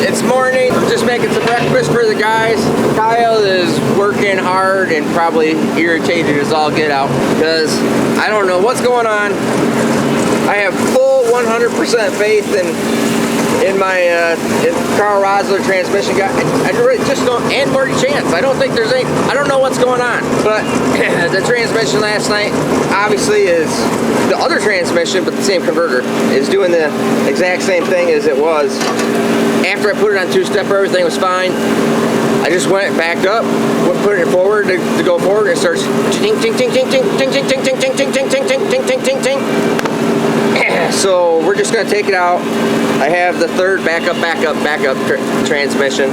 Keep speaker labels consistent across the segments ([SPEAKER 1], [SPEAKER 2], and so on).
[SPEAKER 1] It's morning, just making some breakfast for the guys. Kyle is working hard and probably irritated as all get out because I don't know what's going on. I have full 100% faith in my in Carl Rosler transmission guy. I really just don't, and Marty Chance. I don't think there's any, I don't know what's going on. But the transmission last night obviously is the other transmission, but the same converter, is doing the exact same thing as it was. After I put it on two-stepper, everything was fine. I just went backed up, put it forward to go forward, and it starts ting ting ting ting ting ting ting ting ting ting ting ting ting ting ting ting ting. So we're just gonna take it out. I have the third backup transmission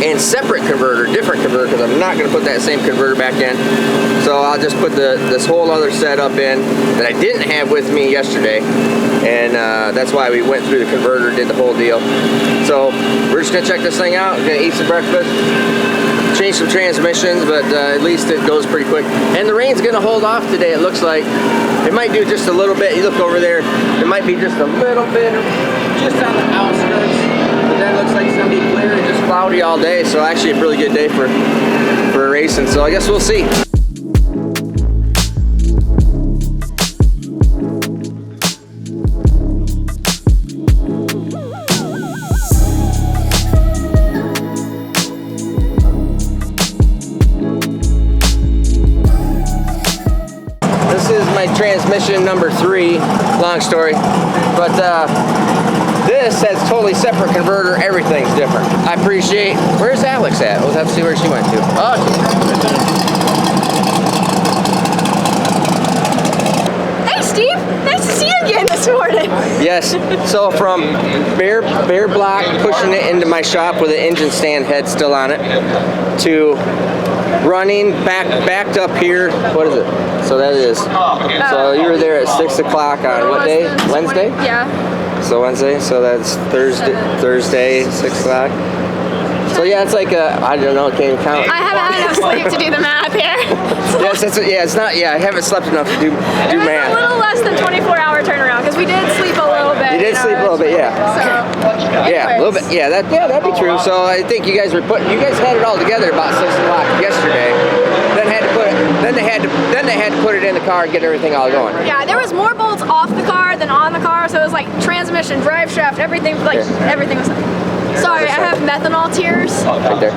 [SPEAKER 1] and separate converter, different converter, because I'm not gonna put that same converter back in. So I'll just put this whole other setup in that I didn't have with me yesterday, and that's why we went through the converter, did the whole deal. So we're just gonna check this thing out. We're gonna eat some breakfast, change some transmissions, but at least it goes pretty quick. And the rain's gonna hold off today, it looks like. It might do just a little bit. You look over there, it might be just a little bit, just on the outskirts. But then it looks like it's gonna be clear and just cloudy all day. So actually a really good day for racing. So I guess we'll see. Transmission number 3, long story, but this has totally separate converter. Everything's different. I appreciate. Where's Alex at? We'll have to see where she went to. Oh.
[SPEAKER 2] Hey Steve, nice to see you again this morning.
[SPEAKER 1] Yes. So from bare block, pushing it into my shop with an engine stand head still on it, to running backed up here. What is it? So that is. So you were there at 6 o'clock on what day? Wednesday?
[SPEAKER 2] Yeah.
[SPEAKER 1] So Wednesday. So that's Thursday, 6 o'clock. So yeah, it's like I don't know, can't even count.
[SPEAKER 2] I haven't had enough sleep to do the math here.
[SPEAKER 1] Yes, it's not. Yeah, I haven't slept enough to do math.
[SPEAKER 2] A little less than 24-hour turnaround because we did sleep a little bit.
[SPEAKER 1] You did sleep a little bit, yeah.
[SPEAKER 2] So.
[SPEAKER 1] Yeah, a little bit. Yeah, that'd be true. So I think you guys had it all together about 6 o'clock yesterday. Then they had to put it in the car and get everything all going.
[SPEAKER 2] Yeah, there was more bolts off the car than on the car, so it was like transmission, drive shaft, everything. Everything was. Sorry, I have methanol tears.
[SPEAKER 1] Right there.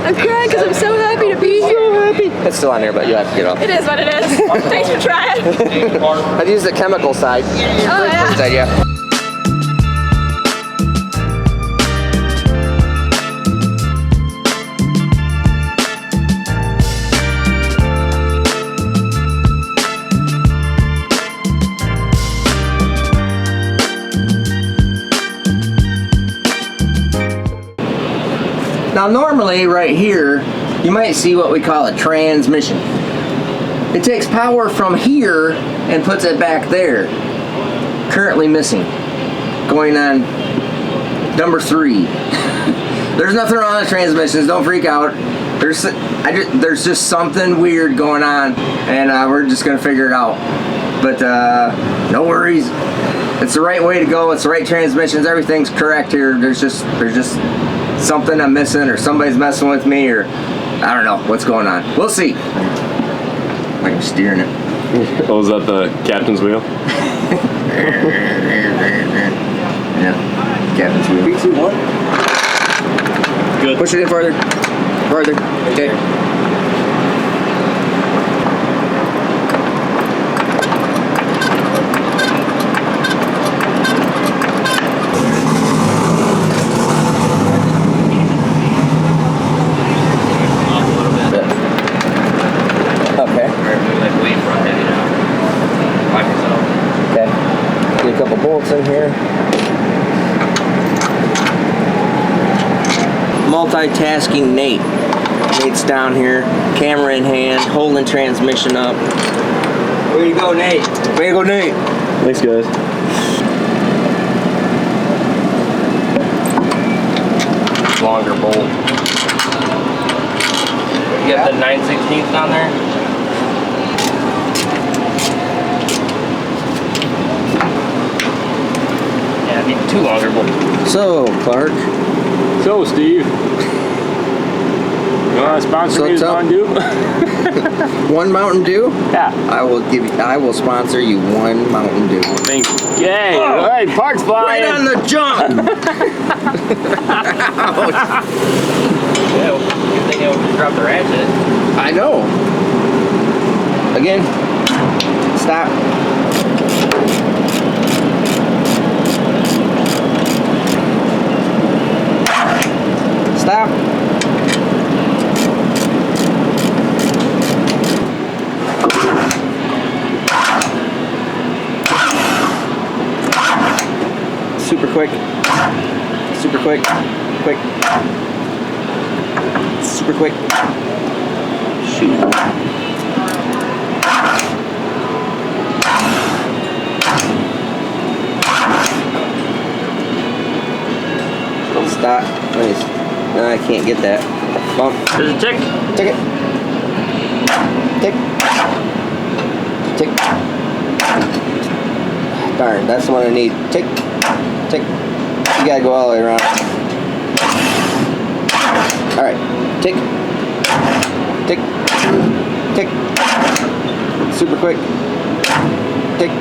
[SPEAKER 2] I'm crying because I'm so happy to be here.
[SPEAKER 1] So happy. It's still on there, but you have to get off.
[SPEAKER 2] It is what it is. Thanks for trying.
[SPEAKER 1] I've used the chemical side.
[SPEAKER 2] Oh yeah.
[SPEAKER 1] Side, yeah. Now normally right here, you might see what we call a transmission. It takes power from here and puts it back there. Currently missing. Going on number 3. There's nothing wrong with transmissions, don't freak out. There's just something weird going on, and we're just gonna figure it out. But no worries. It's the right way to go, it's the right transmissions, everything's correct here. There's just something I'm missing, or somebody's messing with me, or I don't know what's going on. We'll see. Like I'm steering it.
[SPEAKER 3] Oh, is that the captain's wheel?
[SPEAKER 1] Yeah, captain's wheel. 3, 2, 1.
[SPEAKER 3] Good.
[SPEAKER 1] Push it in farther. Farther. Okay. In here. Multitasking Nate. Nate's down here, camera in hand, holding transmission up. Way to go, Nate. Way to go, Nate.
[SPEAKER 3] Thanks, guys.
[SPEAKER 4] Longer bolt. You got the 9/16 down there? 2 longer bolts.
[SPEAKER 1] So, Clark,
[SPEAKER 3] So, Steve. You want to sponsor
[SPEAKER 1] So
[SPEAKER 3] me with
[SPEAKER 1] tell-
[SPEAKER 3] Mountain Dew?
[SPEAKER 1] one Mountain Dew?
[SPEAKER 3] Yeah.
[SPEAKER 1] I will sponsor you one Mountain Dew.
[SPEAKER 3] Thank you. Yay. All right, park's flying.
[SPEAKER 1] Right on the jump!
[SPEAKER 4] Yeah, good thing you dropped the ratchet.
[SPEAKER 1] I know. Again, stop. Stop. Super quick. Super quick. Quick. Super quick. Shoot. Stop. Nice. No, I can't get that. Bump.
[SPEAKER 4] There's a tick.
[SPEAKER 1] Tick it. Tick. Tick. Darn, that's the one I need. Tick. Tick. You gotta go all the way around. Alright. Tick. Tick. Tick. Super quick. Tick.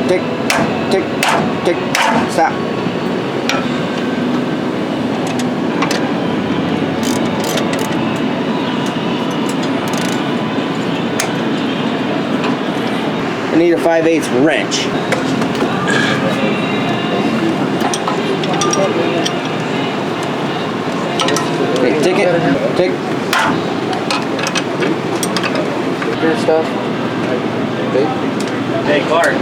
[SPEAKER 1] Tick. Tick. Tick. Stop. I need a 5/8 wrench. Okay, tick it. Tick. Your stuff. Okay.
[SPEAKER 4] Hey, Clark.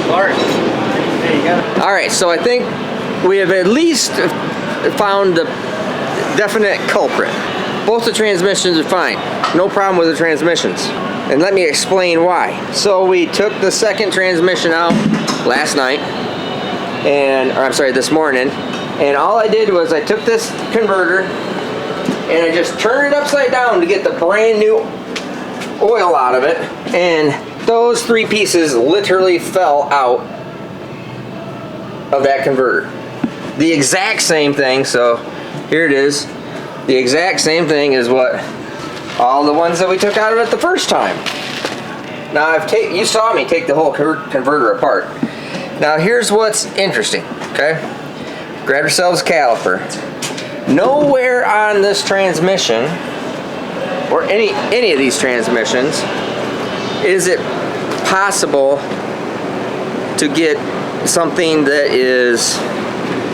[SPEAKER 4] Clark. Hey, you got it.
[SPEAKER 1] All right, so I think we have at least found the definite culprit. Both the transmissions are fine. No problem with the transmissions. And let me explain why. So we took the second transmission out last night, or I'm sorry, this morning, and all I did was I took this converter and I just turned it upside down to get the brand new oil out of it, and those 3 pieces literally fell out of that converter. The exact same thing, so here it is. The exact same thing is what all the ones that we took out of it the first time. Now you saw me take the whole converter apart. Now here's what's interesting, okay? Grab yourselves a caliper. Nowhere on this transmission, or any of these transmissions, is it possible to get something that is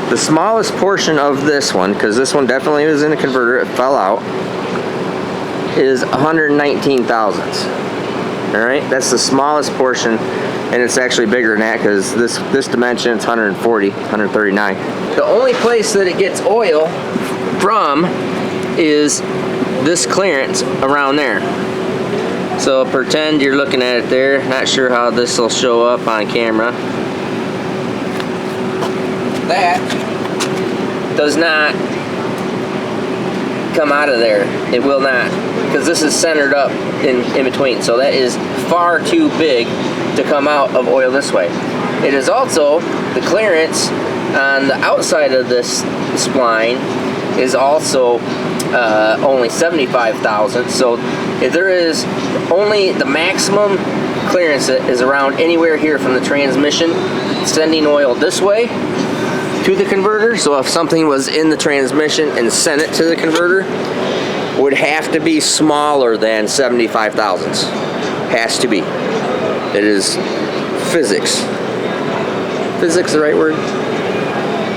[SPEAKER 1] the smallest portion of this one, because this one definitely was in a converter, it fell out, is 119 thousandths. All right, that's the smallest portion, and it's actually bigger than that because this dimension it's 140, 139. The only place that it gets oil from is this clearance around there. So pretend you're looking at it there. Not sure how this will show up on camera. That does not come out of there. It will not, because this is centered up in between. So that is far too big to come out of oil this way. It is also the clearance on the outside of this spline is also only 75 thousandths. So if there is only the maximum clearance that is around anywhere here from the transmission sending oil this way to the converter. So if something was in the transmission and sent it to the converter, would have to be smaller than 75 thousandths. Has to be. It is physics. Physics the right word?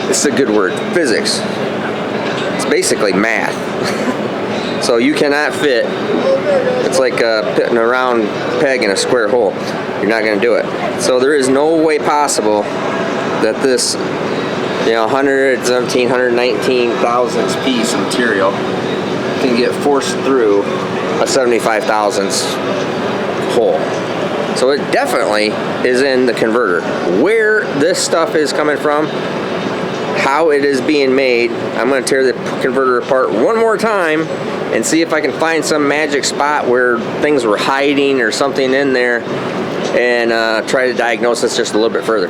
[SPEAKER 1] It's a good word. Physics. It's basically math. So you cannot fit. It's like putting a round peg in a square hole. You're not going to do it. So there is no way possible that this 117, 119 thousandths piece of material can get forced through a 75 thousandths hole. So it definitely is in the converter. Where this stuff is coming from, how it is being made, I'm going to tear the converter apart one more time and see if I can find some magic spot where things were hiding or something in there, and try to diagnose this just a little bit further.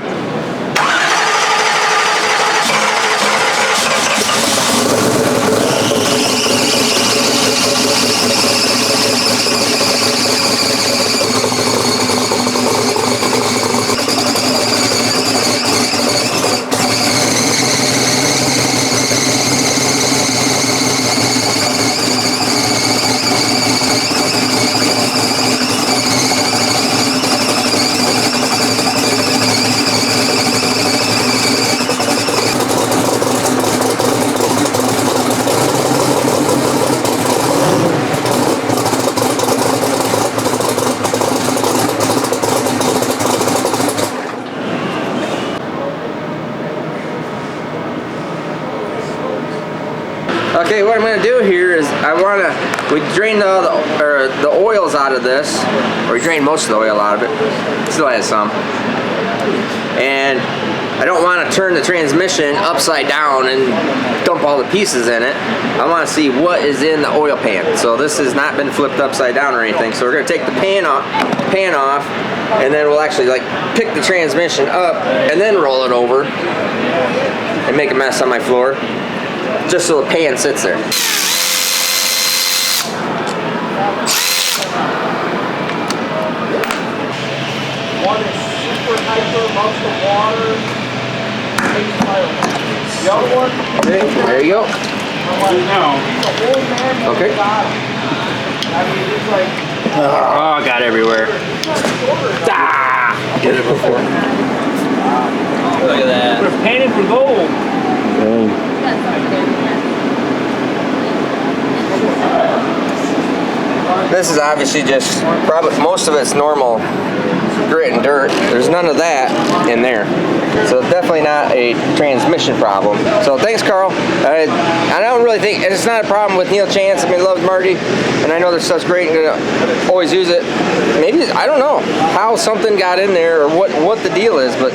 [SPEAKER 1] Okay, what I'm gonna do here is we drained the oils out of this, or we drained most of the oil out of it. Still has some. And I don't want to turn the transmission upside down and dump all the pieces in it. I want to see what is in the oil pan. So this has not been flipped upside down or anything. So we're gonna take the pan off, and then we'll actually like pick the transmission up and then roll it over and make a mess on my floor, just so the pan sits there.
[SPEAKER 5] One is super hyper, amongst the water. The other one,
[SPEAKER 1] Okay, there you go. Okay.
[SPEAKER 5] I mean, it's like,
[SPEAKER 4] Oh, I got everywhere.
[SPEAKER 1] Get it before.
[SPEAKER 4] Look at that.
[SPEAKER 3] We're painted for gold.
[SPEAKER 1] This is obviously just, probably most of it's normal grit and dirt. There's none of that in there. So it's definitely not a transmission problem. So thanks, Carl. I don't really think, and it's not a problem with Neil Chance. I mean, loves Marty, and I know their stuff's great and gonna always use it. Maybe, I don't know how something got in there or what the deal is, but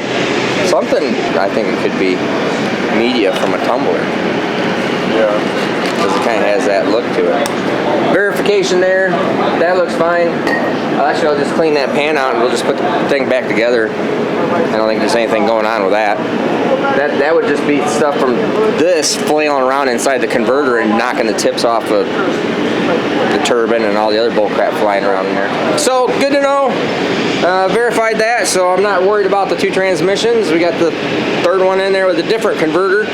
[SPEAKER 1] something, I think it could be media from a tumbler. Yeah. Because it kind of has that look to it. Verification there, that looks fine. Actually, I'll just clean that pan out and we'll just put the thing back together. I don't think there's anything going on with that. That would just be stuff from this flailing around inside the converter and knocking the tips off of the turbine and all the other bull crap flying around in there. So, good to know. Verified that, so I'm not worried about the two transmissions. We got the third one in there with a different converter.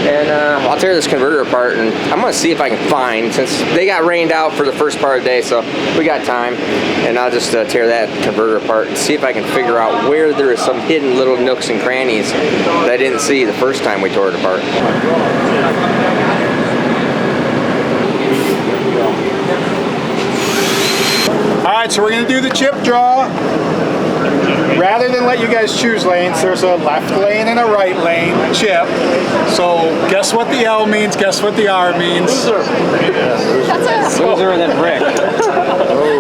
[SPEAKER 1] And I'll tear this converter apart, and I'm gonna see if I can find, since they got rained out for the first part of the day, so we got time, and I'll just tear that converter apart and see if I can figure out where there is some hidden little nooks and crannies that I didn't see the first time we tore it apart.
[SPEAKER 5] all right, so we're gonna do the chip draw. Rather than let you guys choose lanes, there's a left lane and a right lane chip. So guess what the L means, guess what the R means.
[SPEAKER 3] Loser than Rick.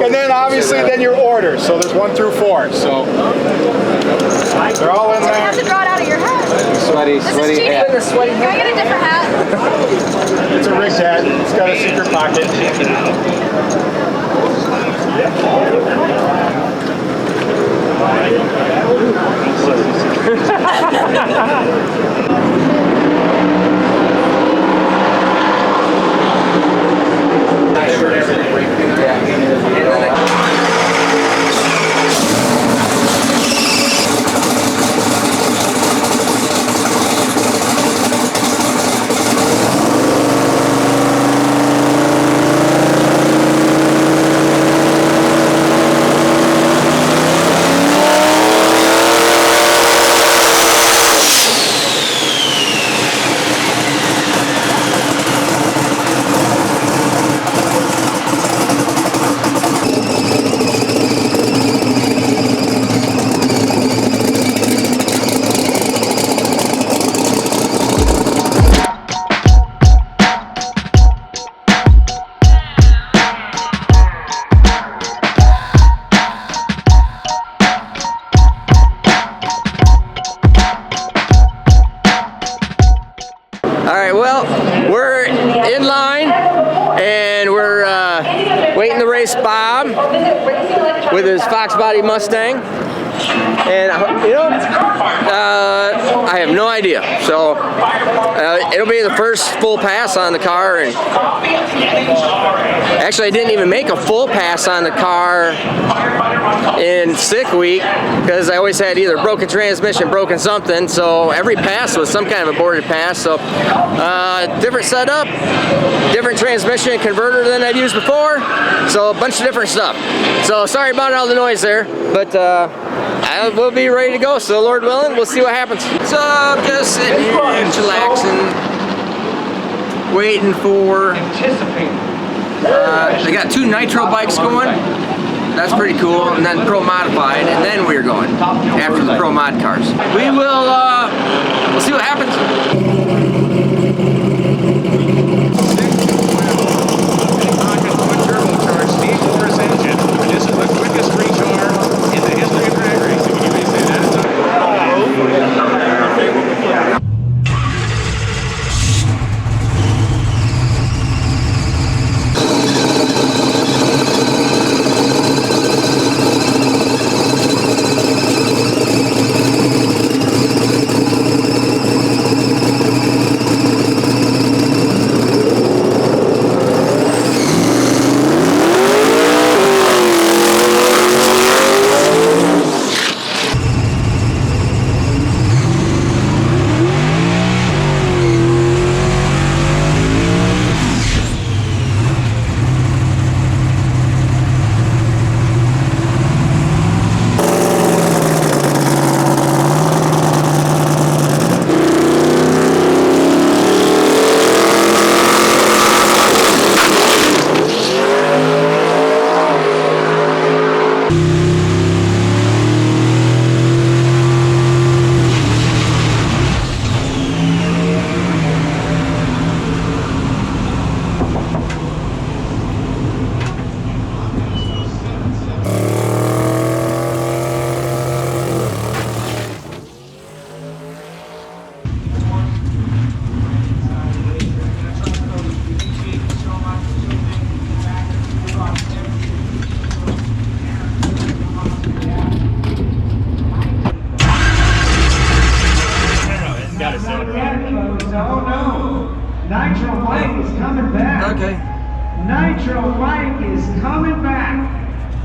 [SPEAKER 5] And then obviously then your order. So there's 1 through 4. So they're all in
[SPEAKER 2] You have
[SPEAKER 5] there.
[SPEAKER 2] to draw it out of your hat.
[SPEAKER 3] Sweaty,
[SPEAKER 2] This is
[SPEAKER 3] sweaty
[SPEAKER 2] cheating.
[SPEAKER 3] hat.
[SPEAKER 2] Can I get a different hat?
[SPEAKER 5] It's a Rick's hat. It's got a secret pocket.
[SPEAKER 1] Alright, well, we're in line and we're waiting to race Bob with his Fox Body Mustang. And you know, I have no idea. So it'll be the first full pass on the car, and actually I didn't even make a full pass on the car in sick week because I always had either broken transmission, broken something. So every pass was some kind of aborted pass. So different setup, different transmission converter than I've used before. So a bunch of different stuff. So sorry about all the noise there, but I will be ready to go. So Lord willing, we'll see what happens. So I'm just sitting here and chillaxing, waiting for. They got 2 nitro bikes going. That's pretty cool, and then Pro Modified, and then we're going after the Pro Mod cars. We will, we'll see what happens.
[SPEAKER 6] Not yet, folks. Oh no. Nitro Mike is coming back.
[SPEAKER 1] Okay.
[SPEAKER 6] Nitro Mike is coming back.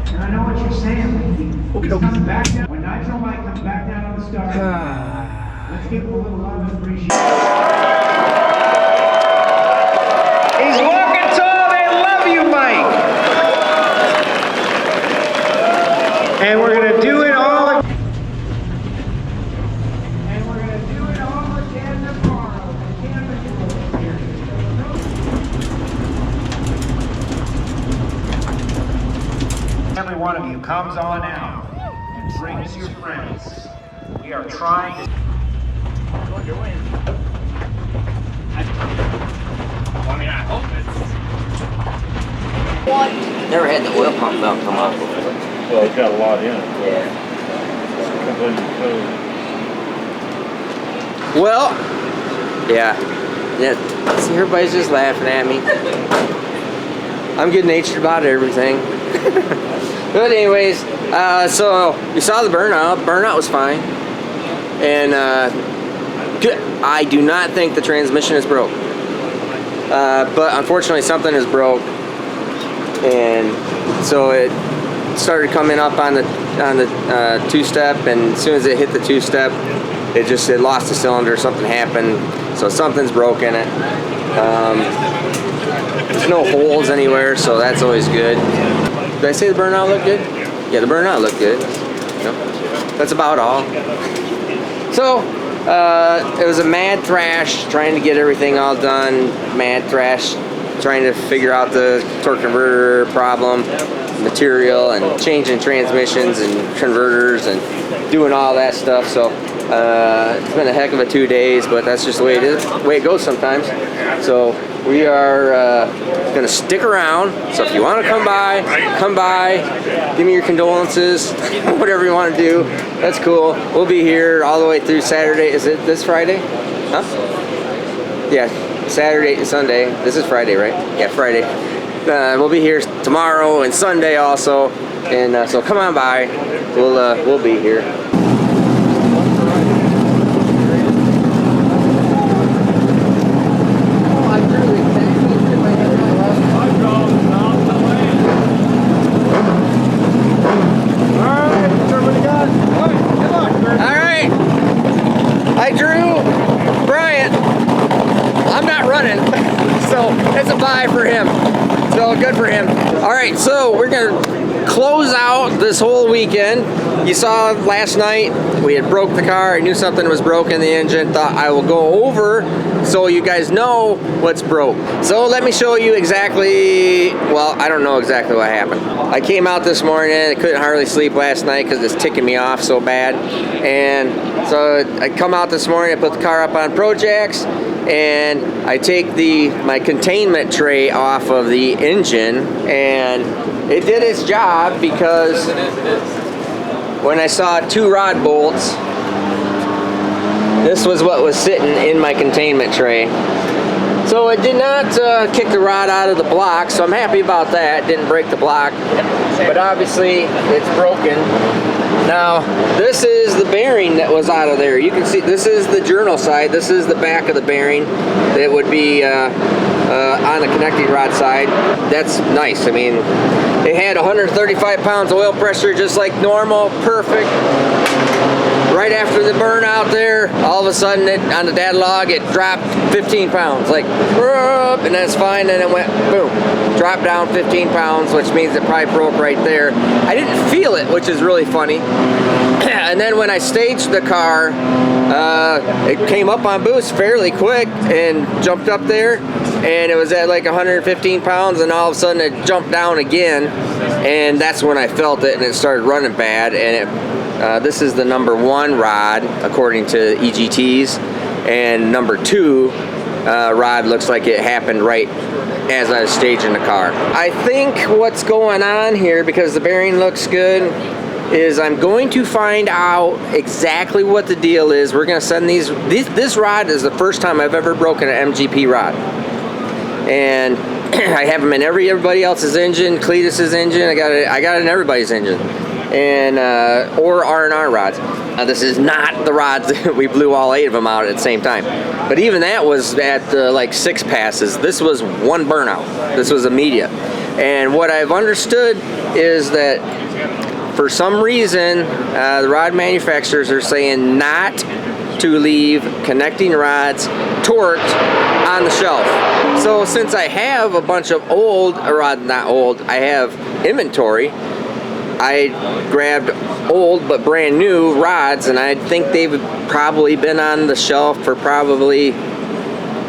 [SPEAKER 6] And I know what you're saying. He's coming back down. When Nitro Mike comes back down on the start, let's give him a little love and appreciation. He's walking tall. They love you, Mike. And we're going to do it all again. And we're going to do it all again tomorrow. Every one of you comes on out and brings your friends. We are trying to...
[SPEAKER 1] Never had the oil pump valve come off before.
[SPEAKER 3] Well, it's got a lot in it.
[SPEAKER 1] Yeah.
[SPEAKER 3] So.
[SPEAKER 1] Well, yeah. See, everybody's just laughing at me. I'm good natured about everything. But anyways, so you saw the burnout. Burnout was fine. And I do not think the transmission is broke. But unfortunately something is broke. And so it started coming up on the two-step, and as soon as it hit the two-step, it lost the cylinder. Something happened, so something's broke in it. There's no holes anywhere, so that's always good. Did I say the burnout looked good? Yeah, the burnout looked good. Yep. That's about all. So it was a mad thrash trying to get everything all done. Mad thrash trying to figure out the torque converter problem, material, and changing transmissions and converters and doing all that stuff. So it's been a heck of a 2 days, but that's just the way it is, the way it goes sometimes. So we are gonna stick around. So if you want to come by, give me your condolences, whatever you want to do. That's cool. We'll be here all the way through Saturday. Is it this Friday? Huh? Yeah. Saturday and Sunday. This is Friday, right? Yeah, Friday. We'll be here tomorrow and Sunday also, and so come on by. We'll be here. All right, I drew Bryant. I'm not running, so it's a bye for him. So good for him. All right, so we're gonna close out this whole weekend. You saw last night we had broke the car. I knew something was broken in the engine. Thought I will go over so you guys know what's broke. So let me show you exactly. Well, I don't know exactly what happened. I came out this morning. I couldn't hardly sleep last night because it's ticking me off so bad. And so I come out this morning. I put the car up on Projects, and I take my containment tray off of the engine, and it did its job because when I saw 2 rod bolts, this was what was sitting in my containment tray. So it did not kick the rod out of the block, so I'm happy about that. It didn't break the block, but obviously it's broken. Now, this is the bearing that was out of there. You can see this is the journal side. This is the back of the bearing that would be on the connecting rod side. That's nice. I mean, it had 135 pounds of oil pressure just like normal, perfect. Right after the burnout there, all of a sudden on the data log it dropped 15 pounds, like, and that's fine, and it went boom, dropped down 15 pounds, which means it probably broke right there. I didn't feel it, which is really funny. And then when I staged the car, it came up on boost fairly quick and jumped up there, and it was at like 115 pounds, and all of a sudden it jumped down again, and that's when I felt it, and it started running bad. And this is the number 1 rod according to EGTs, and number 2 rod looks like it happened right as I was staging the car. I think what's going on here, because the bearing looks good, is I'm going to find out exactly what the deal is. We're gonna send this rod is the first time I've ever broken an MGP rod, and I have them in everybody else's engine, Cletus's engine. I got it in everybody's engine. and or R&R rods. Now this is not the rods that we blew all 8 of them out at the same time, but even that was at like 6 passes. This was 1 burnout. This was a media, and what I've understood is that for some reason the rod manufacturers are saying not to leave connecting rods torqued on the shelf. So since I have a bunch of old, or not old, I have inventory, I grabbed old but brand new rods, and I think they've probably been on the shelf for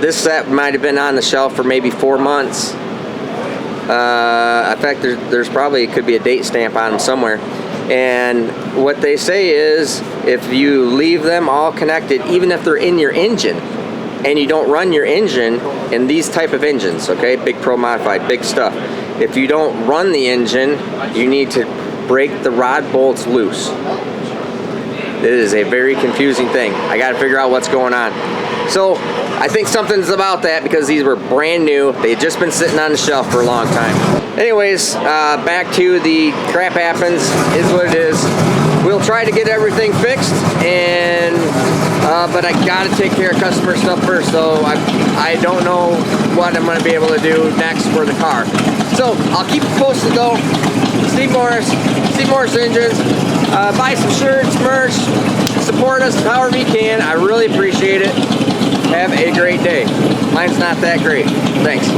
[SPEAKER 1] this set might have been on the shelf for maybe 4 months. In fact, there's probably, could be a date stamp on them somewhere. And what they say is, if you leave them all connected, even if they're in your engine, and you don't run your engine in these type of engines, okay, big Pro modified, big stuff. If you don't run the engine, you need to break the rod bolts loose. It is a very confusing thing. I got to figure out what's going on. So I think something's about that, because these were brand new. They had just been sitting on the shelf for a long time. Anyways, back to the crap happens, is what it is. We'll try to get everything fixed, and but I gotta take care of customer stuff first, so I don't know what I'm gonna be able to do next for the car. So I'll keep you posted though. Steve Morris Engines. Buy some shirts, merch, support us however you can. I really appreciate it. Have a great day. Mine's not that great. Thanks.